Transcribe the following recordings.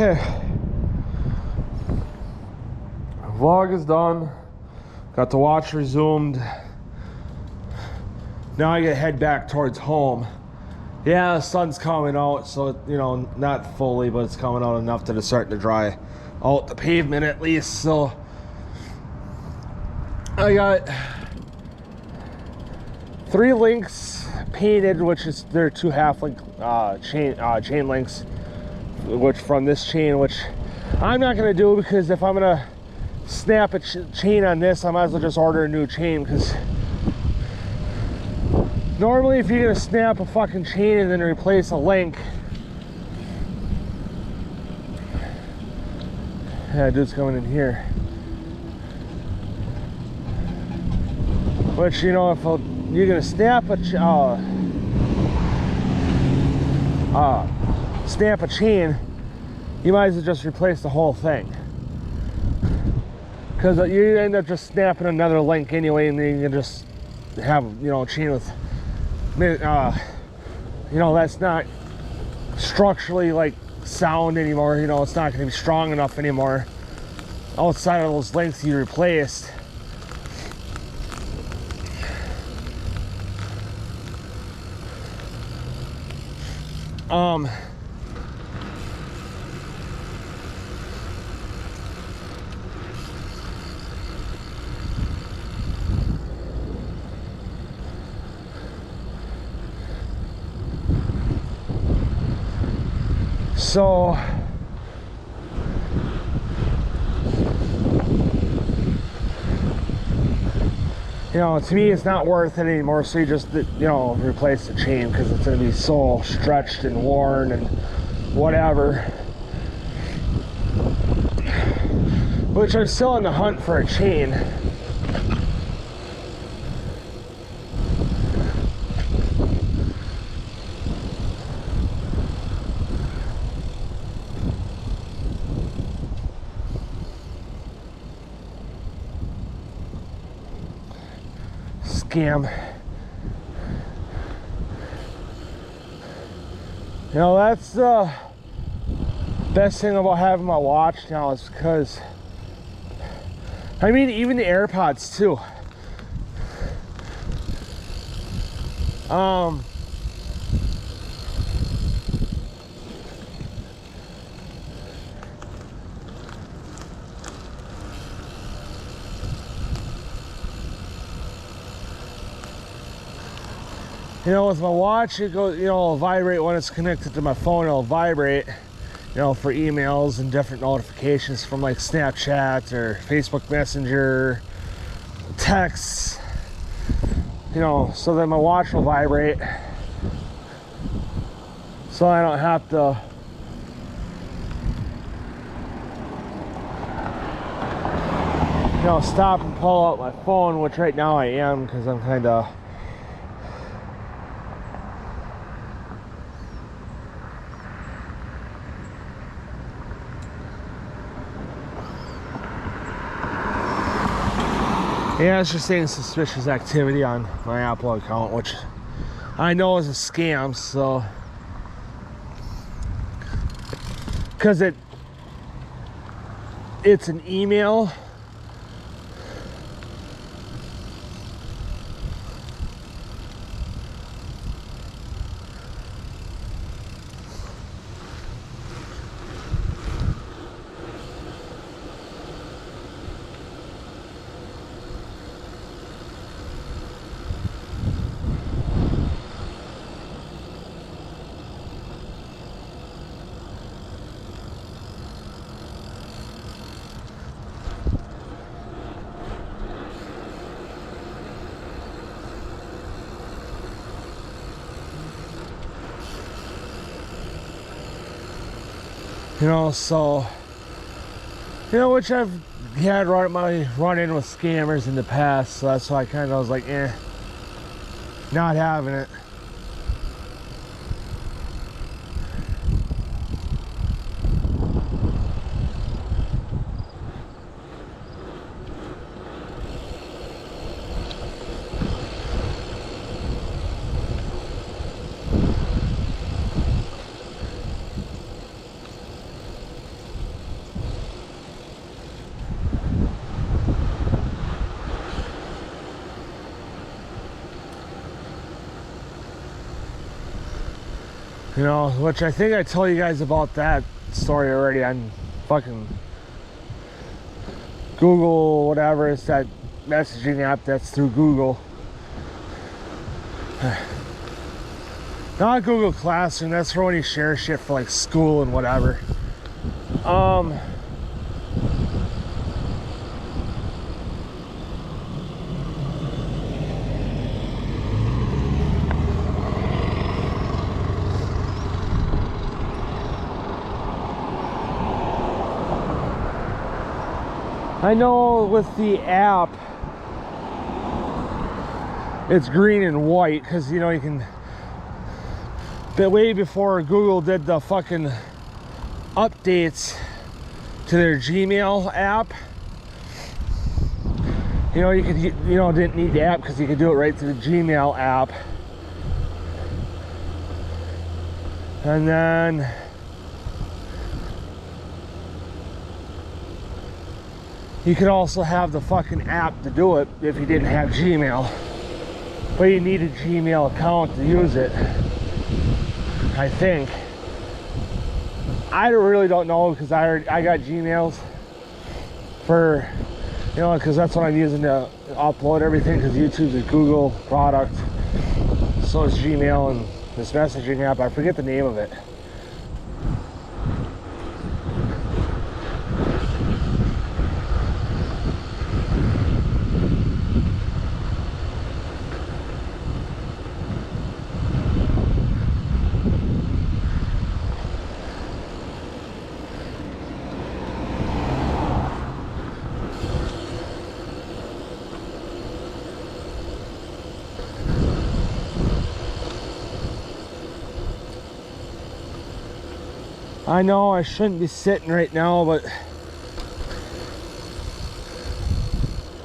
Okay. Vlog is done. Got the watch resumed. Now I gotta head back towards home. Yeah, the sun's coming out, so, you know, not fully, but it's coming out enough that it's starting to dry out the pavement at least. So I got 3 links painted, which is they're 2 half link chain links, which from this chain, which I'm not gonna do, because if I'm gonna snap a chain on this, I might as well just order a new chain, because normally if you're gonna snap a fucking chain and then replace a link, yeah, dude's coming in here. Which, you know, if you're gonna snap a chain, you might as well just replace the whole thing, because you end up just snapping another link anyway, and then you can just have, you know, a chain with, you know, that's not structurally like sound anymore. You know, it's not going to be strong enough anymore outside of those links you replaced. So you know, to me it's not worth it anymore, so you just, you know, replace the chain, because it's going to be so stretched and worn and whatever. Which I'm still on the hunt for a chain. Scam. You know, that's the best thing about having my watch now, is because, I mean, even the AirPods too. You know, with my watch, it goes, you know, it'll vibrate when it's connected to my phone. It'll vibrate, you know, for emails and different notifications from like Snapchat or Facebook Messenger, texts, you know, so then my watch will vibrate, so I don't have to, you know, stop and pull out my phone, which right now I am, because I'm kind of, yeah, it's just saying suspicious activity on my Apple account, which I know is a scam, so, because it's an email. You know, so, you know, which I've had run in with scammers in the past, so that's why I kind of was like, not having it. You know, which I think I told you guys about that story already on fucking Google, whatever. It's that messaging app that's through Google. Not Google Classroom, that's for when you share shit for like school and whatever. I know with the app, it's green and white because, you know, you can, but way before Google did the fucking updates to their Gmail app, you know, you could, you know, didn't need the app because you could do it right through the Gmail app. And then you could also have the fucking app to do it if you didn't have Gmail. But you need a Gmail account to use it, I think. I really don't know because I got Gmails for, you know, because that's what I'm using to upload everything, because YouTube's a Google product. So is Gmail and this messaging app. I forget the name of it. I know I shouldn't be sitting right now, but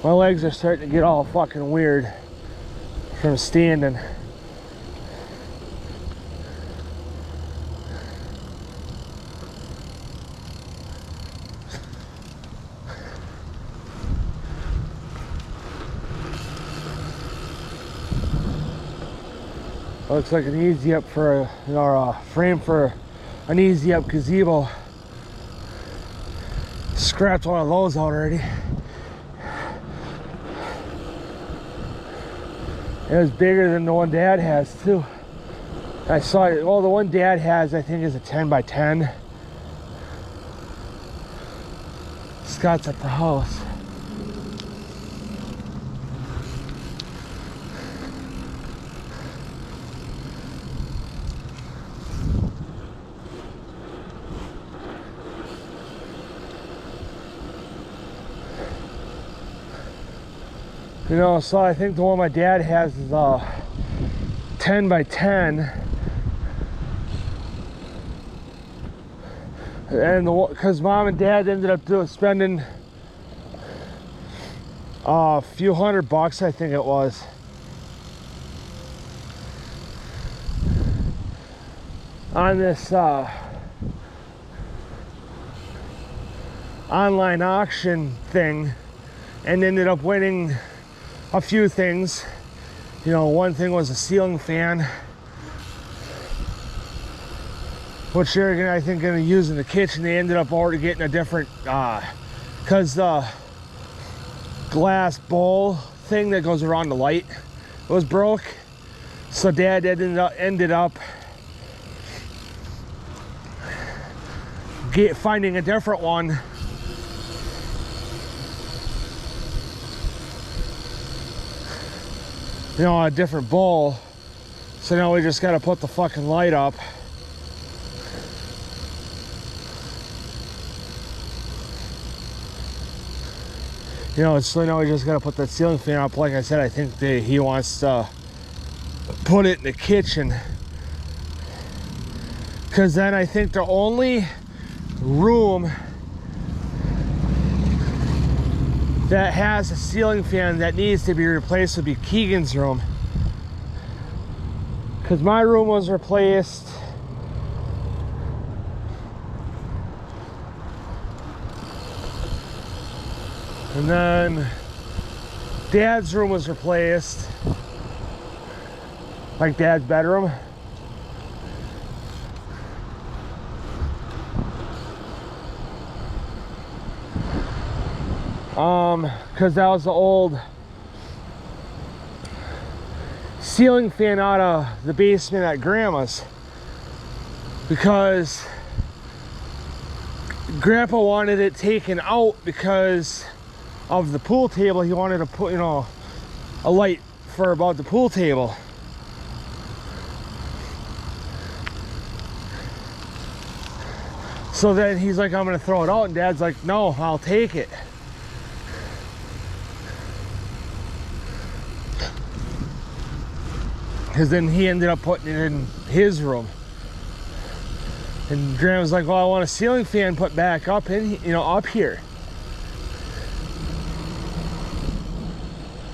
my legs are starting to get all fucking weird from standing. Looks like an easy up for a, you know, a frame for an easy up gazebo. Scrapped one of those already. It was bigger than the one Dad has too. I saw it. Well, the one Dad has, I think, is a 10 by 10. Scott's at the house. You know, so I think the one my dad has is 10 by 10. And because Mom and Dad ended up spending a few $100, I think it was. On this online auction thing, and ended up winning a few things. You know, one thing was a ceiling fan, which they're gonna, I think, gonna use in the kitchen. They ended up already getting a different, because the glass bowl thing that goes around the light was broke. So Dad ended up finding a different one. You know, a different bowl. So now we just gotta put the fucking light up. You know, so now we just gotta put that ceiling fan up. Like I said, I think he wants to put it in the kitchen. Cause then I think the only room that has a ceiling fan that needs to be replaced would be Keegan's room, because my room was replaced. And then Dad's room was replaced, like Dad's bedroom. because that was the old ceiling fan out of the basement at Grandma's, because Grandpa wanted it taken out because of the pool table. He wanted to put, you know, a light for about the pool table. So then he's like, I'm gonna throw it out, and Dad's like, no, I'll take it. Because then he ended up putting it in his room. And Grandma's like, well, I want a ceiling fan put back up in, you know, up here.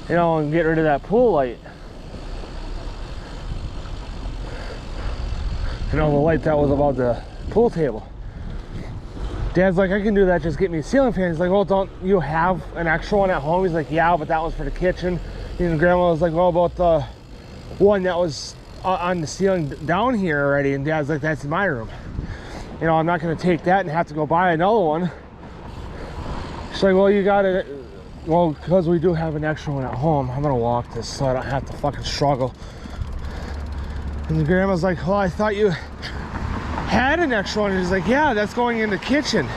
You know, and get rid of that pool light. You know, the light that was above the pool table. Dad's like, I can do that, just get me a ceiling fan. He's like, well, don't you have an extra one at home? He's like, yeah, but that was for the kitchen. And Grandma was like, well, about the one that was on the ceiling down here already. And Dad's like, that's in my room. You know, I'm not gonna take that and have to go buy another one. She's like, well, you got it. Well, because we do have an extra one at home, I'm gonna walk this so I don't have to fucking struggle. And the Grandma's like, well, I thought you had an extra one. And he's like, yeah, that's going in the kitchen.